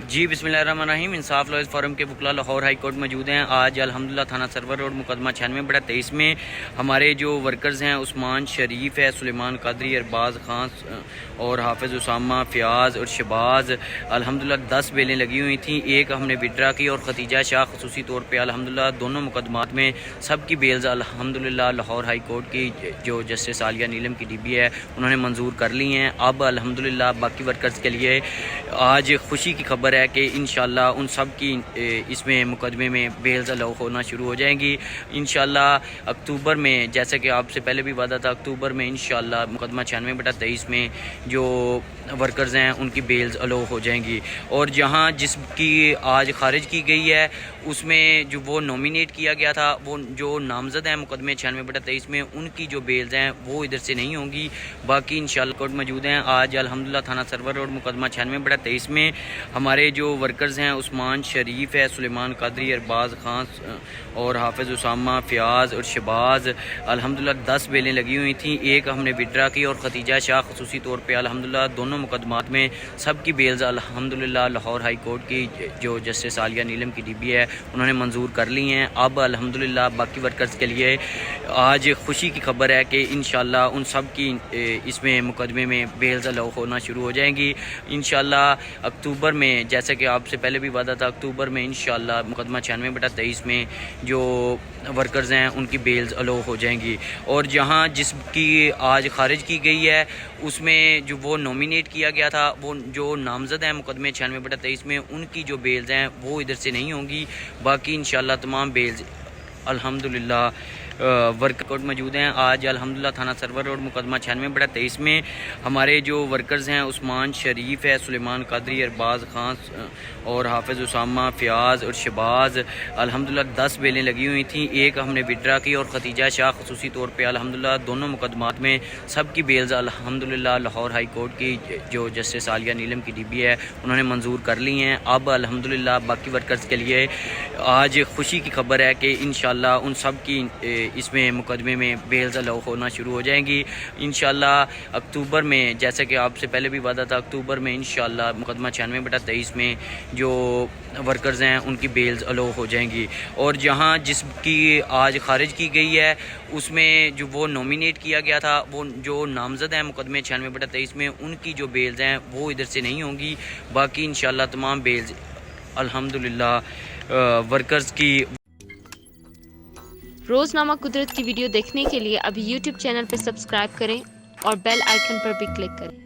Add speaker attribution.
Speaker 1: जी बिस्मिल्लाहिर्रहमानिर्रहीम। इंसाफ lawyers forum के वकला लाहौर हाई कोर्ट मौजूद हैं। आज अल्हम्दुलिल्लाह थाना सरवर रोड मुकदमा 96/23 में हमारे जो वर्कर्स हैं उस्मान शरीफ है, सुलेमान कादरी, अरबाज खान और हाफिज़ उसामा, फ़ियाज़ और शबाज़ अल्हम्दुलिल्लाह 10 बेलें लगी हुई थी। एक हमने विड्रा की और खतीजा शाह खसूसी तौर पर अल्हम्दुलिल्लाह दोनों मुकदमात में सब की बेल्स अल्हम्दुलिल्लाह लाहौर हाई कोर्ट की जो जस्टिस आलिया नीलम की DB है उन्होंने मंजूर कर ली हैं। अब अल्हम्दुलिल्लाह बाकी वर्कर्स के लिए आज खुशी की खबर है कि इंशाल्लाह उन सब की इसमें मुकदमे में बेल्स अलाउ होना शुरू हो जाएंगी। इंशाल्लाह अक्टूबर में, जैसे कि आपसे पहले भी वादा था, अक्टूबर में इंशाल्लाह मुकदमा 96/23 में जो वर्कर्स हैं उनकी बेल्स अलाउ हो जाएंगी। और जहां जिसकी आज खारिज की गई है उसमें जो वो नॉमिनेट किया गया था, वो जो नामजद हैं मुकदमे 96/23 में, उनकी जो बेल्स हैं वो इधर से नहीं होंगी। बाकी इंशाल्लाह कोर्ट मौजूद हैं। आज अल्हम्दुलिल्लाह थाना सरवर रोड मुकदमा 96/23 में हमारे जो वर्कर्स हैं उस्मान शरीफ है, सुलेमान कादरी, अरबाज खान और हाफिज़ उसामा, फ़ियाज़ और शबाज़ अल्हम्दुलिल्लाह 10 बेलें लगी हुई थी। एक हमने विड्रा की और खतीजा शाह खसूसी तौर पे अल्हम्दुलिल्लाह दोनों मुकदमात में सब की बेल्स अल्हम्दुलिल्लाह लाहौर हाई कोर्ट की जो जस्टिस आलिया नीलम की DB है उन्होंने मंजूर कर ली हैं। अब अल्हम्दुलिल्लाह बाकी वर्कर्स के लिए आज खुशी की खबर है कि इंशाल्लाह उन सब की इसमें मुकदमे में बेल्स अलाउ होना शुरू हो जाएंगी। इंशाल्लाह अक्टूबर में, जैसे कि आपसे पहले भी वादा था, अक्टूबर में इंशाल्लाह मुकदमा 96/23 में जो वर्कर्स हैं उनकी बेल्स अलाउ हो जाएंगी। और जहां जिसकी आज खारिज की गई है उसमें जो वो नॉमिनेट किया गया था, वो जो नामजद हैं मुकदमे 96/23 में, उनकी जो बेल्स हैं वो इधर से नहीं होंगी। बाकी इंशाल्लाह तमाम बेल्स अल्हम्दुलिल्लाह वर्क कोर्ट मौजूद हैं। आज अल्हम्दुलिल्लाह थाना सरवर रोड मुकदमा 96/23 में हमारे जो वर्कर्स हैं उस्मान शरीफ है, सुलेमान कादरी, अरबाज खान और हाफिज़ उसामा, फ़ियाज़ और शबाज़ अल्हम्दुलिल्लाह 10 बेलें लगी हुई थी। एक हमने विड्रा की और खतीजा शाह खसूसी तौर पे अल्हम्दुलिल्लाह दोनों मुकदमात में सब की बेल्स अल्हम्दुलिल्लाह लाहौर हाई कोर्ट की जो जस्टिस आलिया नीलम की DB है उन्होंने मंजूर कर ली हैं। अब अल्हम्दुलिल्लाह बाकी वर्कर्स के लिए आज खुशी की खबर है कि इंशाल्लाह उन सब की इसमें मुकदमे में बेल्स अलाउ होना शुरू हो जाएंगी। इंशाल्लाह अक्टूबर में, जैसे कि आपसे पहले भी वादा था, अक्टूबर में इंशाल्लाह मुकदमा 96/23 में जो वर्कर्स हैं उनकी बेल्स अलाउ हो जाएंगी। और जहां जिसकी आज खारिज की गई है उसमें जो वो नॉमिनेट किया गया था, वो जो नामजद हैं मुकदमे 96/23 में, उनकी जो बेल्स हैं वो इधर से नहीं होंगी। बाकी इंशाल्लाह तमाम बेल्स अल्हम्दुलिल्लाह वर्कर्स की।
Speaker 2: रोज़नामा कुदरत की वीडियो देखने के लिए अभी YouTube चैनल पर सब्सक्राइब करें और बेल आइकन पर भी क्लिक करें।